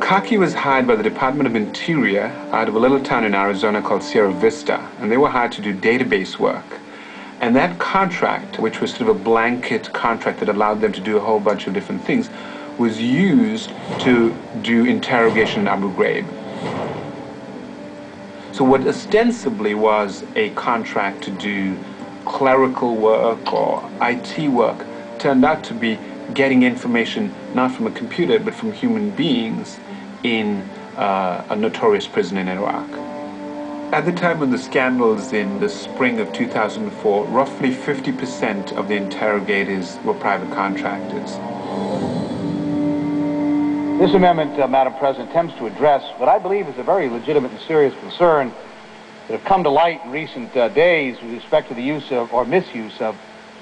Khaki was hired by the Department of Interior out of a little town in Arizona called Sierra Vista, and they were hired to do database work. And that contract, which was sort of a blanket contract that allowed them to do a whole bunch of different things, was used to do interrogation in Abu Ghraib. So what ostensibly was a contract to do clerical work or IT work turned out to be getting information not from a computer but from human beings in a notorious prison in Iraq. At the time of the scandals in the spring of 2004, roughly 50% of the interrogators were private contractors. This amendment, Madam President, attempts to address what I believe is a very legitimate and serious concern that have come to light in recent days with respect to the use of or misuse of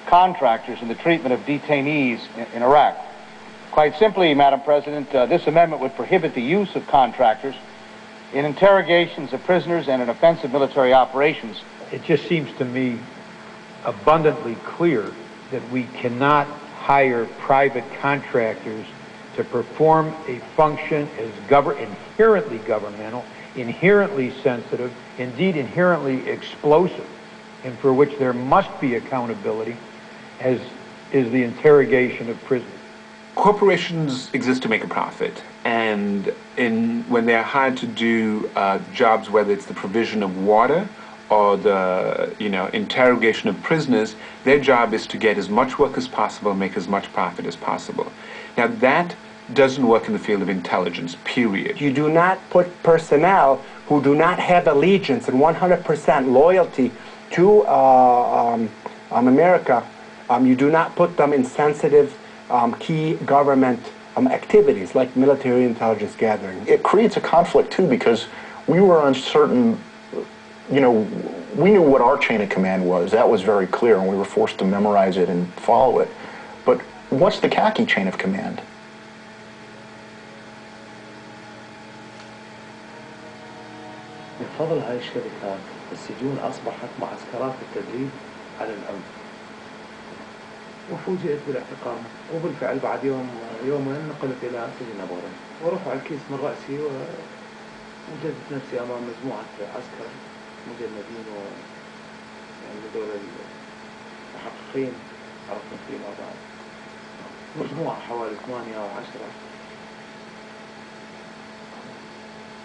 contractors in the treatment of detainees in Iraq. Quite simply, Madam President, this amendment would prohibit the use of contractors in interrogations of prisoners and in offensive military operations. It just seems to me abundantly clear that we cannot hire private contractors to perform a function as inherently governmental, inherently sensitive, indeed inherently explosive, and for which there must be accountability, as is the interrogation of prisoners. Corporations exist to make a profit, and when they are hired to do jobs, whether it's the provision of water or the interrogation of prisoners, their job is to get as much work as possible, make as much profit as possible. Now that doesn't work in the field of intelligence, period. You do not put personnel who do not have allegiance and 100% loyalty to America, you do not put them in sensitive key government activities like military intelligence gathering. It creates a conflict too, because we were uncertain, we knew what our chain of command was. That was very clear, and we were forced to memorize it and follow it. But what's the khaki chain of command? بفضل هاي الشركات السجون أصبحت معسكرات التدريب على الأمن. وفوجئت بالاعتقال، وبالفعل بعد يومين نقلت إلى سجن أبو غريب، ورفع الكيس من رأسي ووجدت نفسي أمام مجموعة عسكر مجندين يعني هذول المحققين عرفنا فيما بعد، مجموعة حوالي 8 أو 10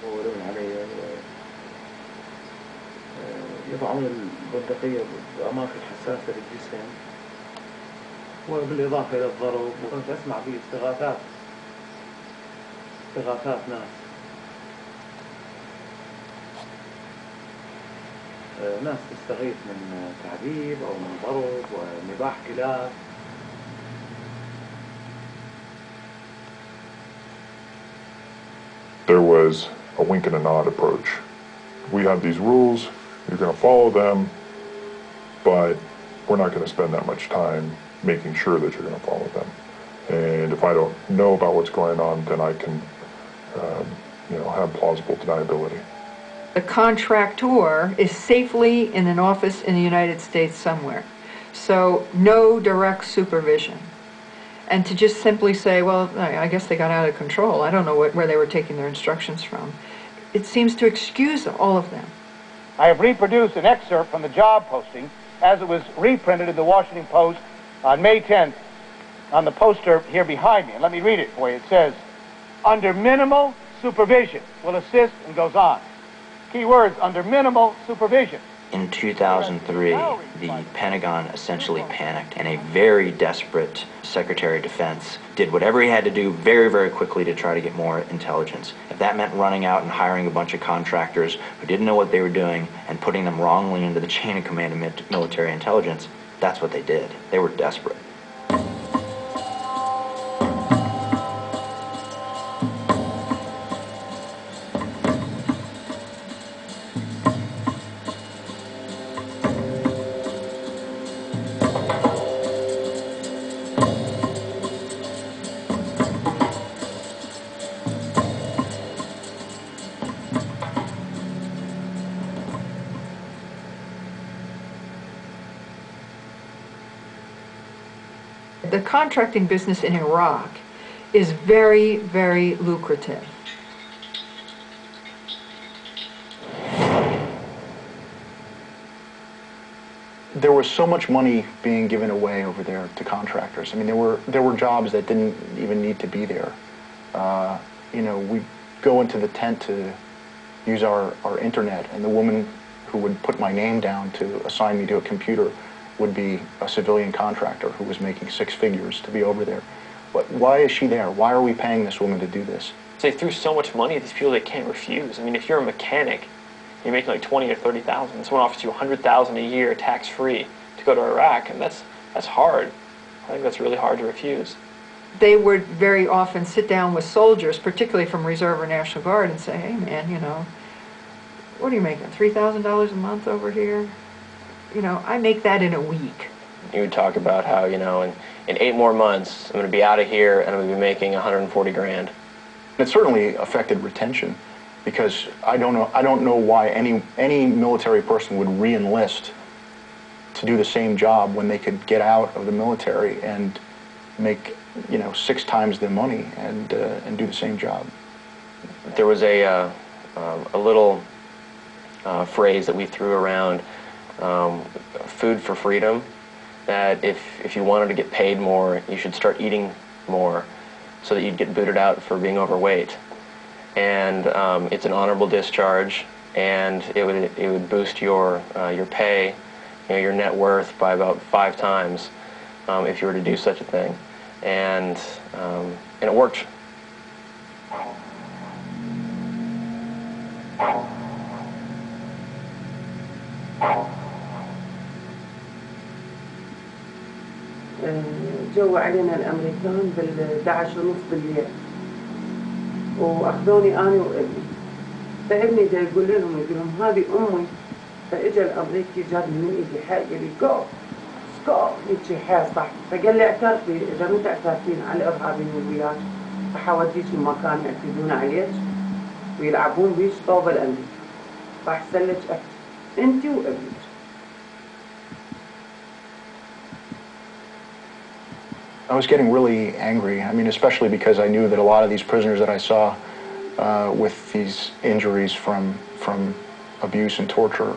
ويقولون علي يضعون البندقية بأماكن حساسة للجسم، وبالإضافة إلى الضرب، وكنت أسمع فيه استغاثات ناس تستغيث من تعذيب أو من ضرب ونباح كلاب. There was a wink and a nod approach. We have these rules, you're going to follow them, but we're not going to spend that much time making sure that you're going to follow them. And if I don't know about what's going on, then I can, have plausible deniability. A contractor is safely in an office in the United States somewhere, so no direct supervision. And to just simply say, well, I guess they got out of control, I don't know where they were taking their instructions from, it seems to excuse all of them. I have reproduced an excerpt from the job posting as it was reprinted in the Washington Post on May 10th on the poster here behind me. And let me read it for you. It says, under minimal supervision, will assist, and goes on. Key words, under minimal supervision. In 2003, the Pentagon essentially panicked, and a very desperate Secretary of Defense did whatever he had to do very, very quickly to try to get more intelligence. If that meant running out and hiring a bunch of contractors who didn't know what they were doing and putting them wrongly into the chain of command of military intelligence, that's what they did. They were desperate. The contracting business in Iraq is very, very lucrative. there was so much money being given away over there to contractors. I mean, there were jobs that didn't even need to be there. You know, we'd go into the tent to use our internet, and the woman who would put my name down to assign me to a computer would be a civilian contractor who was making 6 figures to be over there. But why is she there? Why are we paying this woman to do this? They threw so much money at these people they can't refuse. I mean, if you're a mechanic, you're making like 20 or 30,000, and someone offers you 100,000 a year tax-free to go to Iraq, and that's hard. I think that's really hard to refuse. They would very often sit down with soldiers, particularly from Reserve or National Guard, and say, hey man, you know, what are you making, $3,000 a month over here? You know, I make that in a week. You would talk about how, you know, in 8 more months, I'm going to be out of here and I'm going to be making 140 grand. It certainly affected retention, because I don't know why any military person would re-enlist to do the same job when they could get out of the military and make, you know, 6 times the money and do the same job. There was a little phrase that we threw around, food for freedom, that if you wanted to get paid more, you should start eating more so that you'd get booted out for being overweight. And it's an honorable discharge, and it would boost your pay, you know, your net worth by about 5 times if you were to do such a thing. And it worked. جو علينا الامريكان بال11:30 بالليل واخذوني انا وابني فابني دا يقول لهم هذه امي فاجا الامريكي جابني من ايدي حق قال لي جو سكو هيك حاس صح فقال لي اعترف لي اذا انت اعترفين على الارهابيين وياك فحوديك المكان يعتدون عليك ويلعبون بيش طوب الامريكا راح سلك انت وابنك. I was getting really angry. I mean, especially because I knew that a lot of these prisoners that I saw with these injuries from abuse and torture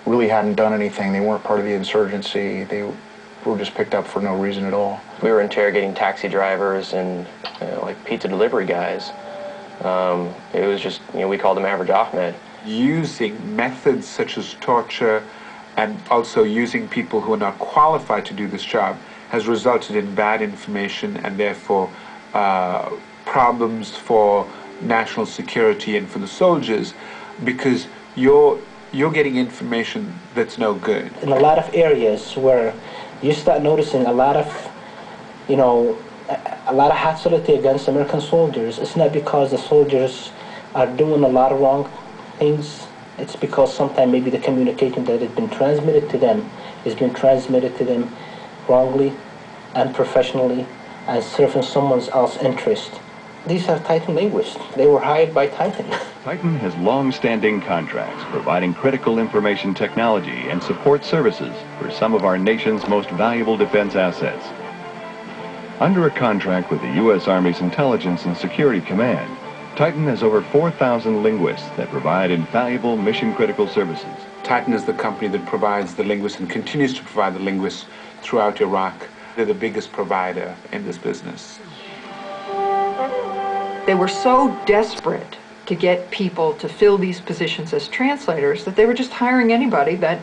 really hadn't done anything. They weren't part of the insurgency. They were just picked up for no reason at all. We were interrogating taxi drivers and like pizza delivery guys. It was just, you know, we called him Average Ahmed. Using methods such as torture and also using people who are not qualified to do this job has resulted in bad information and therefore problems for national security and for the soldiers, because you're getting information that's no good. In a lot of areas where you start noticing a lot of, you know, a lot of hostility against American soldiers, it's not because the soldiers are doing a lot of wrong things. It's because sometimes maybe the communication that has been transmitted to them has been transmitted to them wrongly, unprofessionally, and serving someone else's interest. These are Titan linguists. They were hired by Titan. Titan has long-standing contracts providing critical information technology and support services for some of our nation's most valuable defense assets. Under a contract with the U.S. Army's Intelligence and Security Command, Titan has over 4,000 linguists that provide invaluable mission-critical services. Titan is the company that provides the linguists and continues to provide the linguists throughout Iraq. They're the biggest provider in this business. They were so desperate to get people to fill these positions as translators that they were just hiring anybody that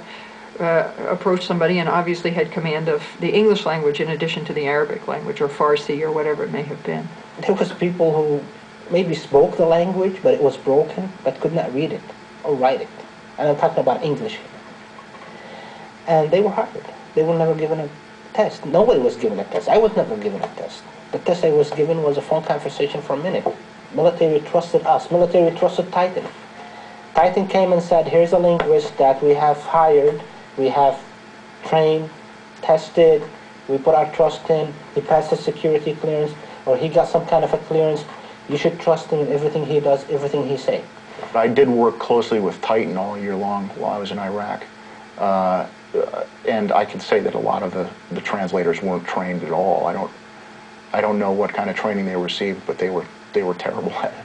approached somebody and obviously had command of the English language in addition to the Arabic language or Farsi or whatever it may have been. There was people who maybe spoke the language, but it was broken, but could not read it or write it. And I'm talking about English. And they were hired. They were never given a test. Nobody was given a test. I was never given a test. The test I was given was a phone conversation for a minute. Military trusted us. Military trusted Titan. Titan came and said, here's a linguist that we have hired, we have trained, tested, we put our trust in, he passed his security clearance, or he got some kind of a clearance. You should trust him in everything he does, everything he says. I did work closely with Titan all year long while I was in Iraq. And I can say that a lot of the translators weren't trained at all. I don't know what kind of training they received, but they were terrible at it.